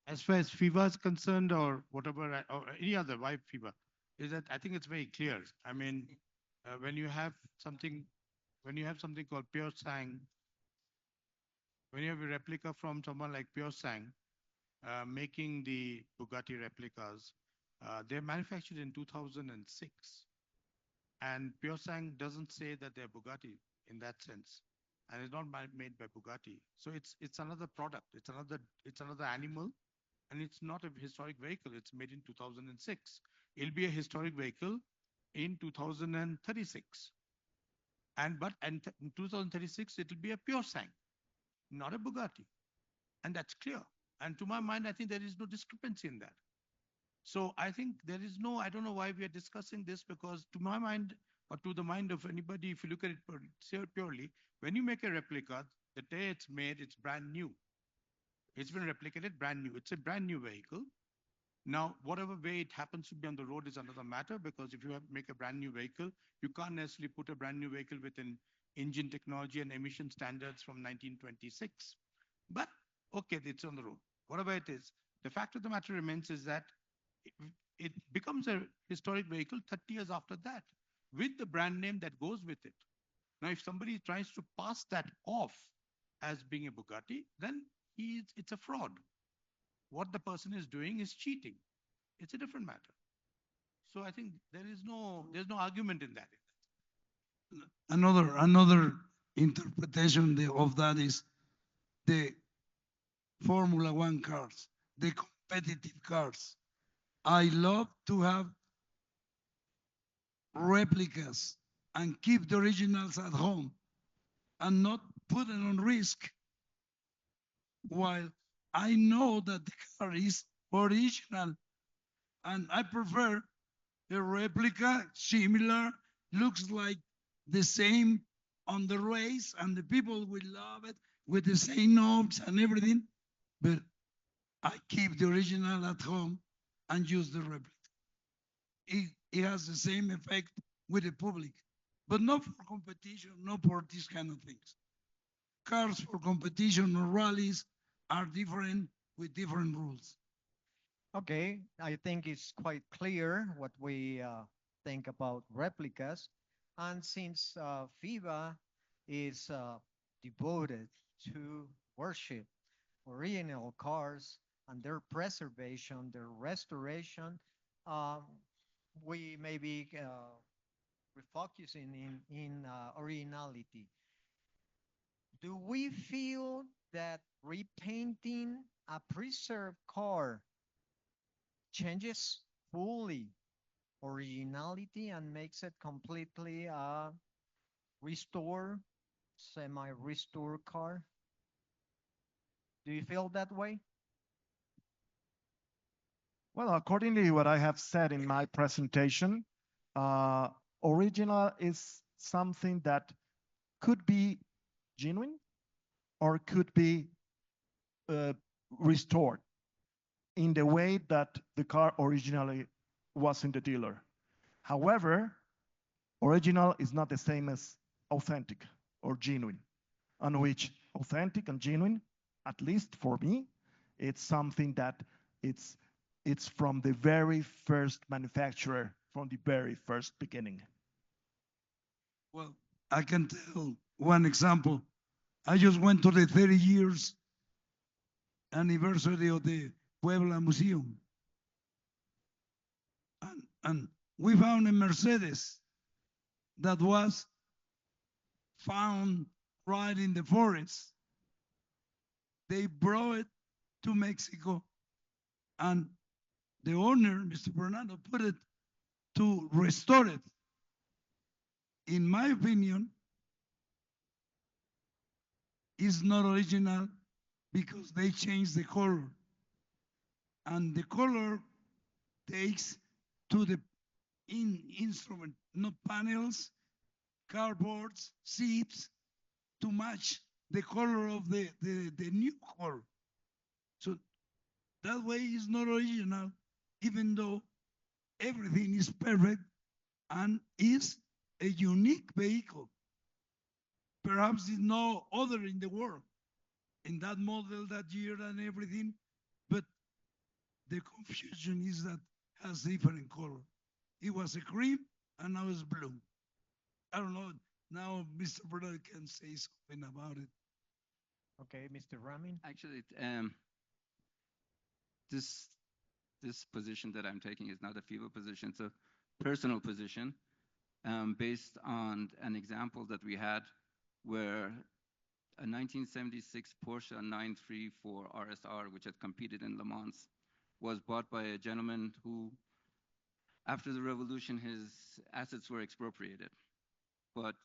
As far as FIVA is concerned, or whatever, or any other, why FIVA, is that I think it's very clear. I mean, when you have something, when you have something called Pure Sang, when you have a replica from someone like Pure Sang, making the Bugatti replicas, they're manufactured in 2006. And Pure Sang doesn't say that they're Bugatti in that sense, and it's not made by Bugatti. So it's another product. It's another animal, and it's not a historic vehicle. It's made in 2006. It'll be a historic vehicle in 2036, and in 2036 it'll be a Pure Sang, not a Bugatti, and that's clear. And to my mind, I think there is no discrepancy in that. So I think there is no, I don't know why we are discussing this, because to my mind, or to the mind of anybody, if you look at it purely, when you make a replica, the day it's made, it's brand new. It's been replicated brand new. It's a brand new vehicle. Now, whatever way it happens to be on the road is another matter, because if you make a brand new vehicle, you can't necessarily put a brand new vehicle with an engine technology and emission standards from 1926. But okay, it's on the road. Whatever it is, the fact of the matter remains is that it, it becomes a historic vehicle 30 years after that, with the brand name that goes with it. Now, if somebody tries to pass that off as being a Bugatti, then it's a fraud. What the person is doing is cheating. It's a different matter. So I think there's no argument in that. Another interpretation of that is the Formula One cars, the competitive cars. I love to have replicas and keep the originals at home and not put it on risk while I know that the car is original, and I prefer a replica similar, looks like the same on the race, and the people will love it with the same knobs and everything, but I keep the original at home and use the replica. It has the same effect with the public, but not for competition, not for these kind of things. Cars for competition or rallies are different with different rules. Okay, I think it's quite clear what we think about replicas. And since FIVA is devoted to worship original cars and their preservation, their restoration, um, we may be refocusing in originality. Do we feel that repainting a preserved car changes fully originality and makes it completely restore, semi-restore car? Do you feel that way? Well, accordingly, what I have said in my presentation, uh, original is something that could be genuine or could be uh, restored in the way that the car originally was in the dealer. However, original is not the same as authentic or genuine, on which authentic and genuine, at least for me, it's something that it's it's from the very first manufacturer, from the very first beginning. Well, I can tell one example. I just went to the 30 years anniversary of the Puebla Museum, and we found a Mercedes that was found right in the forest. They brought it to Mexico, and the owner, Mr. Bernardo, put it to restore it. In my opinion, it's not original because they changed the color. And the color takes to the instrument, not panels, cardboards, seats, to match the color of the new color. So that way is not original, even though everything is perfect and is a unique vehicle. Perhaps it's no other in the world in that model, that year, and everything, but the confusion is that has different color. It was a cream and now it's blue. I don't know. Now Mr. Bernard can say something about it. Okay, Mr. Ramin. Actually, this this position that I'm taking is not a FIVA position; it's a personal position, based on an example that we had where a 1976 Porsche 934 RSR, which had competed in Le Mans, was bought by a gentleman who, after the revolution, his assets were expropriated. But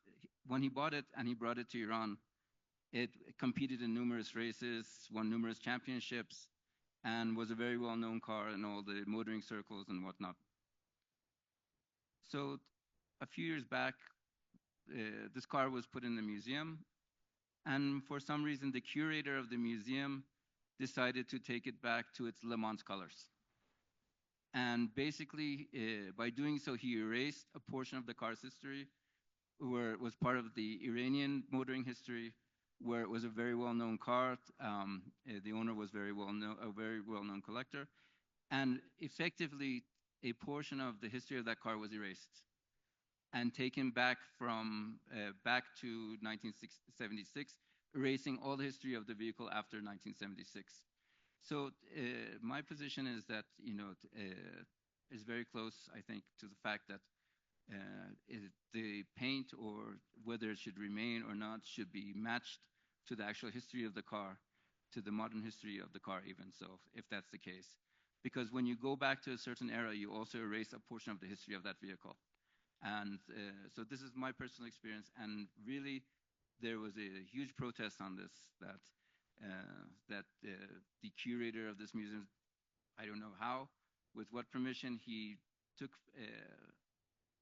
when he bought it and he brought it to Iran, it competed in numerous races, won numerous championships, and was a very well-known car in all the motoring circles and whatnot. So a few years back, this car was put in the museum, and for some reason, the curator of the museum decided to take it back to its Le Mans colors. And basically, by doing so, he erased a portion of the car's history, where it was part of the Iranian motoring history, where it was a very well-known car. The owner was very well-known, a very well-known collector, and effectively, a portion of the history of that car was erased and taken back from back to 1976, erasing all the history of the vehicle after 1976. So my position is that is very close, I think, to the fact that the paint, or whether it should remain or not, should be matched to the actual history of the car, to the modern history of the car, even so, if that's the case. Because when you go back to a certain era, you also erase a portion of the history of that vehicle. And so this is my personal experience, and really, there was a huge protest on this. That the curator of this museum, I don't know how, with what permission, he took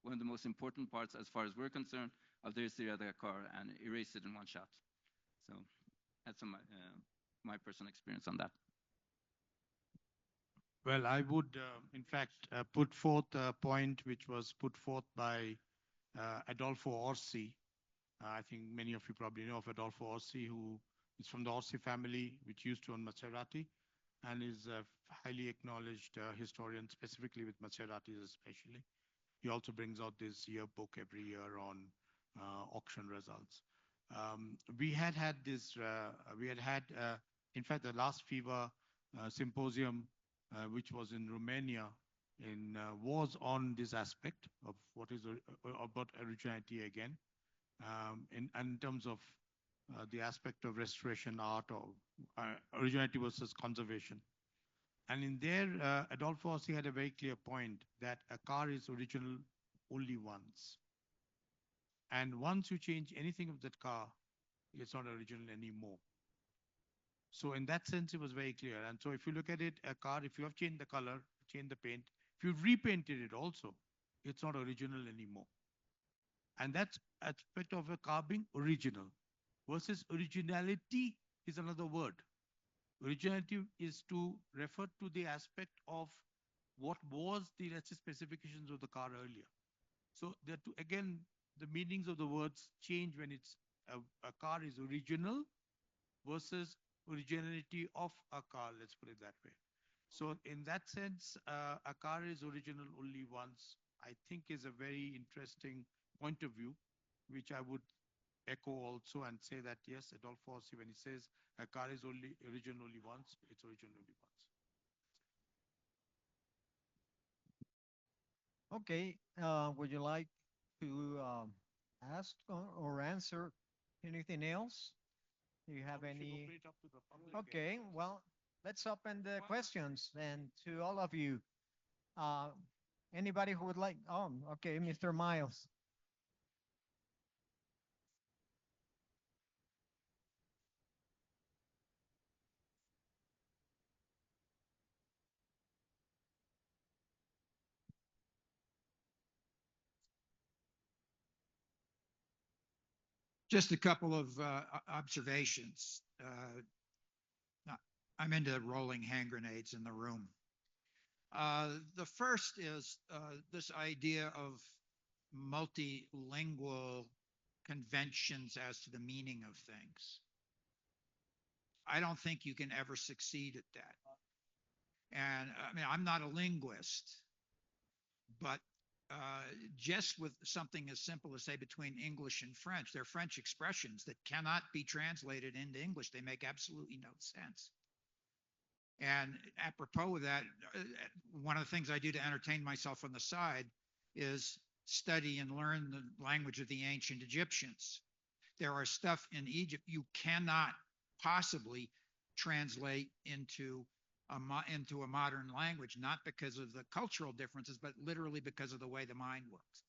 one of the most important parts, as far as we're concerned, of the history of that car and erased it in one shot. So that's my personal experience on that. Well, I would, in fact, put forth a point which was put forth by Adolfo Orsi. I think many of you probably know of Adolfo Orsi, who is from the Orsi family, which used to own Maserati, and is a highly acknowledged historian, specifically with Maseratis especially. He also brings out this yearbook every year on auction results. We had this, in fact, the last FIVA symposium, which was in Romania, was on this aspect of what is about originality again, in terms of the aspect of restoration art, or originality versus conservation. And in there, Adolfo Rossi had a very clear point that a car is original only once. And once you change anything of that car, it's not original anymore. So in that sense, it was very clear. And so if you look at it, a car, if you have changed the color, changed the paint, if you've repainted it also, it's not original anymore. And that's aspect of a car being original. Versus originality is another word. Originality is to refer to the aspect of what was the, let's say, specifications of the car earlier. So there too, again, the meanings of the words change when it's a car is original versus originality of a car, let's put it that way. So in that sense, Akar is original only once, I think is a very interesting point of view, which I would echo also and say that yes, Adolfo Rossi, when he says Akar is only original only once, it's original only once. Okay, would you like to ask or answer anything else? Do you have Or we should any? open it up to the public. Okay, well, let's open the questions then to all of you. Uh, Anybody who would like? Oh, okay, Mr. Miles. Just a couple of observations. I'm into rolling hand grenades in the room. The first is this idea of multilingual conventions as to the meaning of things. I don't think you can ever succeed at that. And I mean, I'm not a linguist, but just with something as simple as, say, between English and French, they're French expressions that cannot be translated into English. They make absolutely no sense. And apropos of that, one of the things I do to entertain myself on the side is study and learn the language of the ancient Egyptians. There are stuff in Egypt you cannot possibly translate into a modern language, not because of the cultural differences, but literally because of the way the mind works.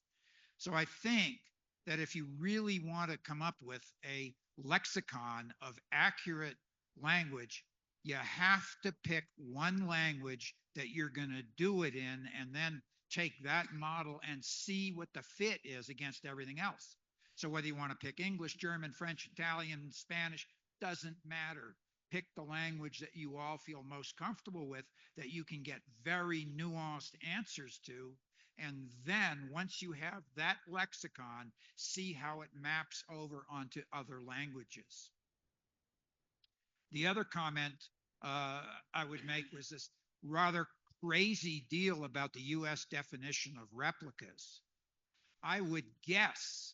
So I think that if you really want to come up with a lexicon of accurate language, you have to pick one language that you're going to do it in and then take that model and see what the fit is against everything else. So whether you want to pick English, German, French, Italian, Spanish, doesn't matter. Pick the language that you all feel most comfortable with, that you can get very nuanced answers to. And then once you have that lexicon, see how it maps over onto other languages. The other comment I would make was this rather crazy deal about the US definition of replicas. I would guess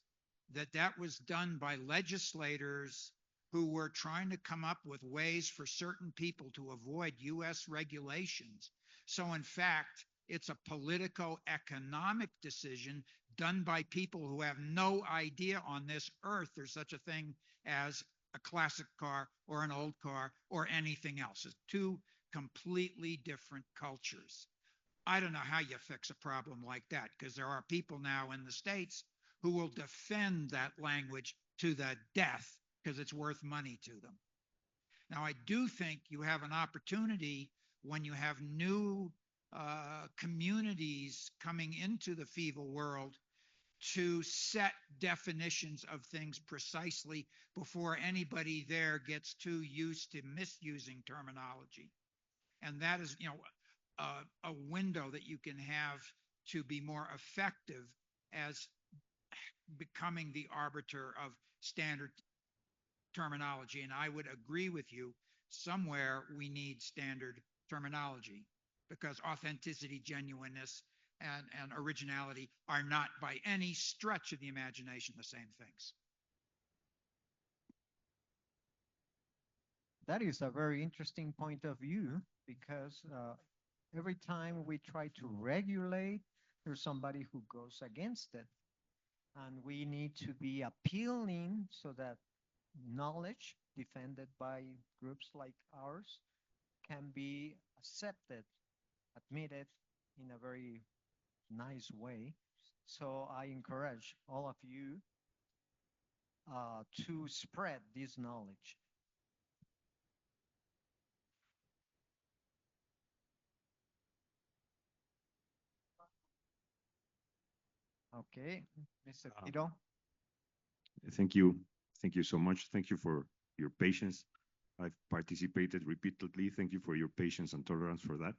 that that was done by legislators who were trying to come up with ways for certain people to avoid US regulations. So, in fact, it's a politico-economic decision done by people who have no idea on this earth there's such a thing as a classic car or an old car or anything else. It's two completely different cultures. I don't know how you fix a problem like that, because there are people now in the States who will defend that language to the death because it's worth money to them. Now, I do think you have an opportunity when you have new communities coming into the FIVA world to set definitions of things precisely before anybody there gets too used to misusing terminology. And that is, a window that you can have to be more effective as becoming the arbiter of standard terminology. And I would agree with you, somewhere we need standard terminology, because authenticity, genuineness, and originality are not by any stretch of the imagination the same things. That is a very interesting point of view because every time we try to regulate, there's somebody who goes against it. And we need to be appealing so that knowledge defended by groups like ours can be accepted, admitted in a very nice way. So I encourage all of you to spread this knowledge. Okay, Mr. Tito. Thank you. Thank you so much. Thank you for your patience. I've participated repeatedly. Thank you for your patience and tolerance for that.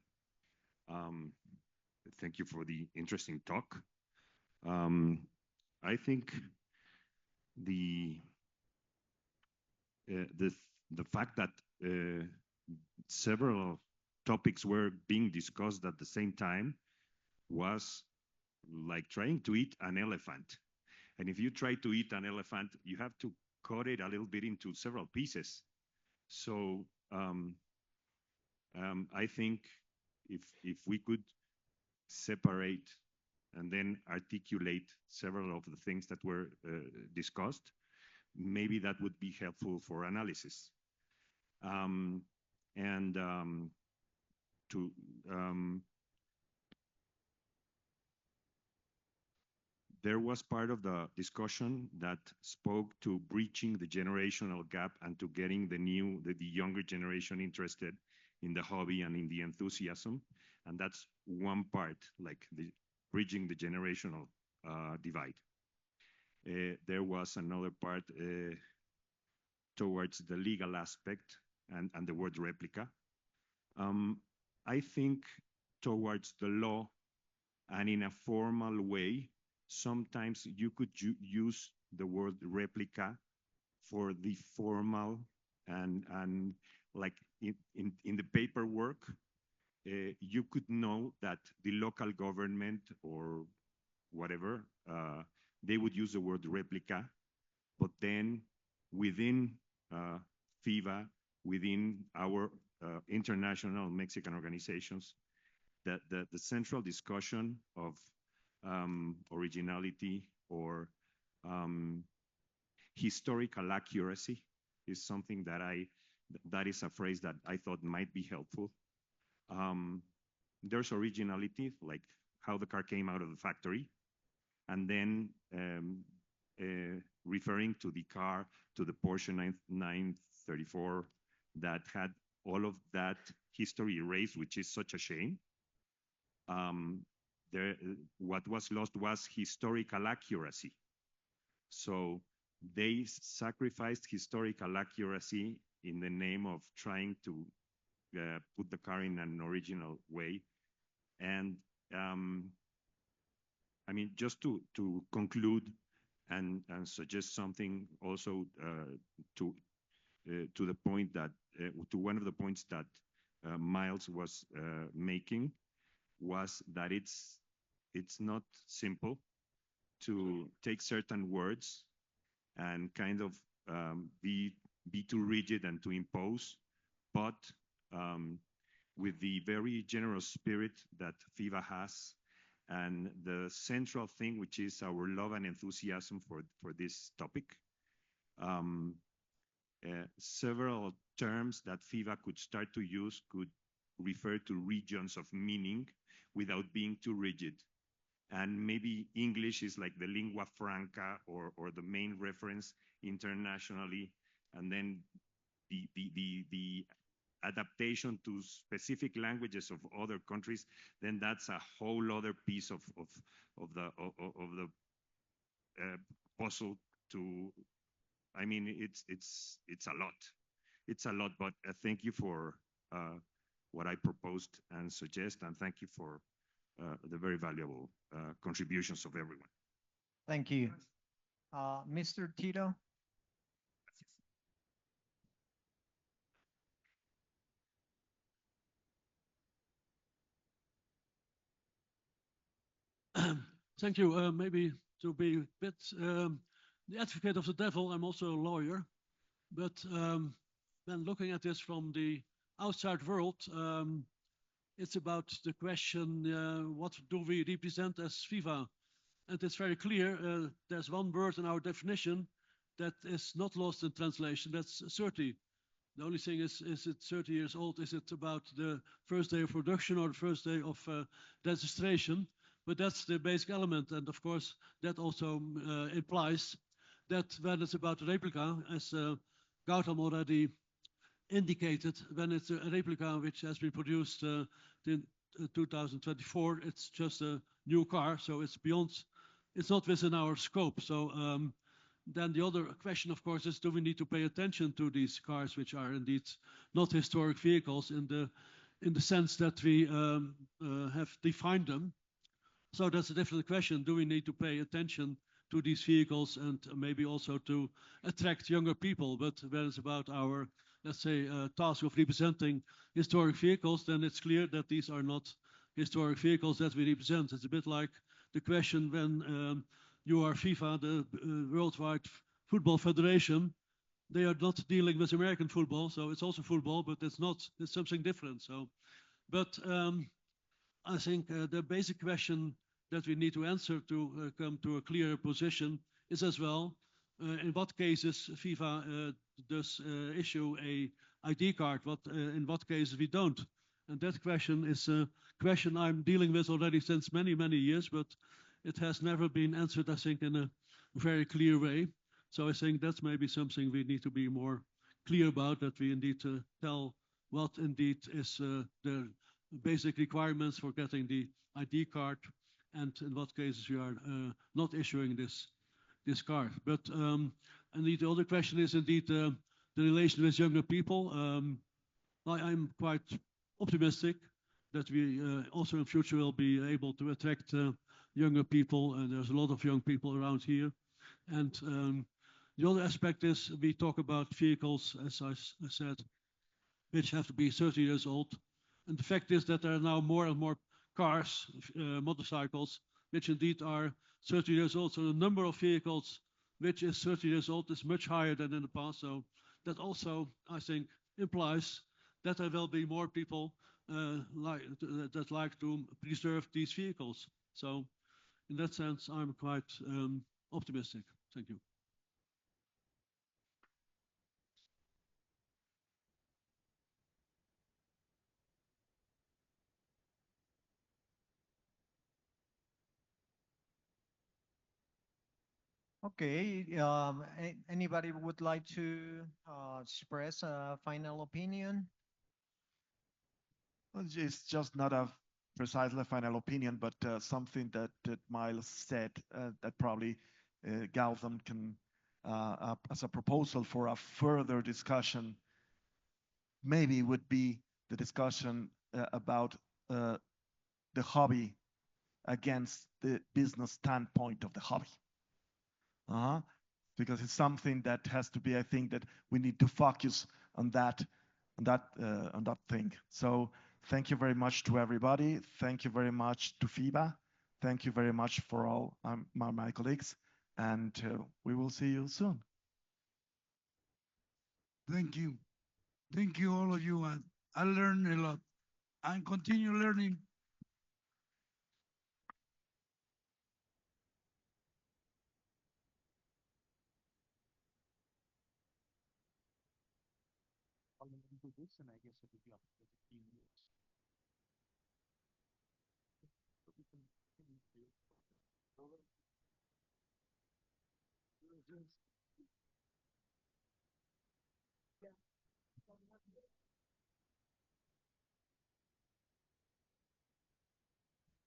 Um, Thank you for the interesting talk. I think the uh, the the fact that several topics were being discussed at the same time was like trying to eat an elephant. And if you try to eat an elephant, you have to cut it a little bit into several pieces. So I think if we could separate and then articulate several of the things that were discussed, maybe that would be helpful for analysis. And to there was part of the discussion that spoke to breaching the generational gap and to getting the younger generation interested in the hobby and in the enthusiasm. And that's one part, like the bridging the generational divide. There was another part towards the legal aspect and the word replica. I think towards the law and in a formal way, sometimes you could use the word replica for the formal and like in the paperwork, you could know that the local government or whatever, they would use the word replica, but then within FIVA, within our international Mexican organizations, the central discussion of originality or historical accuracy is something that is a phrase that I thought might be helpful. There's originality, like how the car came out of the factory, and then referring to the car, to the Porsche 934 that had all of that history erased, which is such a shame. What was lost was historical accuracy. So they sacrificed historical accuracy in the name of trying to put the car in an original way. And I mean, just to conclude and suggest something also to the point that, to one of the points that Miles was making, was that it's not simple to take certain words and kind of be too rigid and to impose, but with the very generous spirit that FIVA has and the central thing, which is our love and enthusiasm for this topic. Several terms that FIVA could start to use could refer to regions of meaning without being too rigid. And maybe English is like the lingua franca or the main reference internationally. And then the adaptation to specific languages of other countries, then that's a whole other piece of the puzzle to, I mean, it's a lot. It's a lot, but thank you for what I proposed and suggest, and thank you for the very valuable contributions of everyone. Thank you. Mr. Tito? Thank you. Maybe to be a bit the advocate of the devil, I'm also a lawyer. But when looking at this from the outside world, it's about the question, what do we represent as FIVA? And it's very clear, there's one word in our definition that is not lost in translation, that's 30. The only thing is it 30 years old? Is it about the first day of production or the first day of registration? But that's the basic element. And of course, that also implies that when it's about a replica, as Gautam already indicated, when it's a replica which has been produced in 2024, it's just a new car. So it's beyond, it's not within our scope. So then the other question, of course, is do we need to pay attention to these cars which are indeed not historic vehicles in the sense that we have defined them? So that's a different question. Do we need to pay attention to these vehicles and maybe also to attract younger people? But when it's about our let's say, task of representing historic vehicles, then it's clear that these are not historic vehicles that we represent. It's a bit like the question when you are FIFA, the Worldwide Football Federation. They are not dealing with American football, so it's also football, but it's not. It's something different. So, but I think the basic question that we need to answer to come to a clear position is as well, in what cases FIFA does issue a ID card, in what cases we don't. And that question is a question I'm dealing with already since many, many years, but it has never been answered, I think, in a very clear way. So I think that's maybe something we need to be more clear about, that we indeed tell what indeed is the basic requirements for getting the ID card, and in what cases we are not issuing this card. But indeed, the other question is indeed the relation with younger people. I'm quite optimistic that we also in future will be able to attract younger people, and there's a lot of young people around here. And the other aspect is we talk about vehicles, as I said, which have to be 30 years old. And the fact is that there are now more and more cars, motorcycles, which indeed are 30 years old. So the number of vehicles which is 30 years old is much higher than in the past. So that also, I think, implies that there will be more people that like to preserve these vehicles. So in that sense, I'm quite optimistic. Thank you. Okay, anybody would like to express a final opinion? Well, it's just not a precisely final opinion, but something that Miles said that probably Gautam can, as a proposal for a further discussion, maybe would be the discussion about the hobby against the business standpoint of the hobby. Because it's something that has to be, I think, that we need to focus on that thing. So thank you very much to everybody. Thank you very much to FIBA. Thank you very much for all my colleagues, and we will see you soon. Thank you. Thank you, all of you. And I learned a lot and continue learning.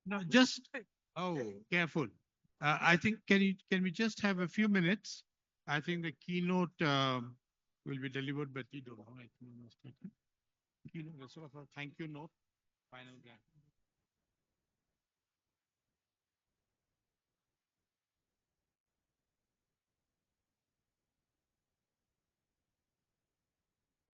No, just, oh, careful. I think, can we just have a few minutes? I think the keynote will be delivered by Tito. Keynote, sort of a thank you note, final.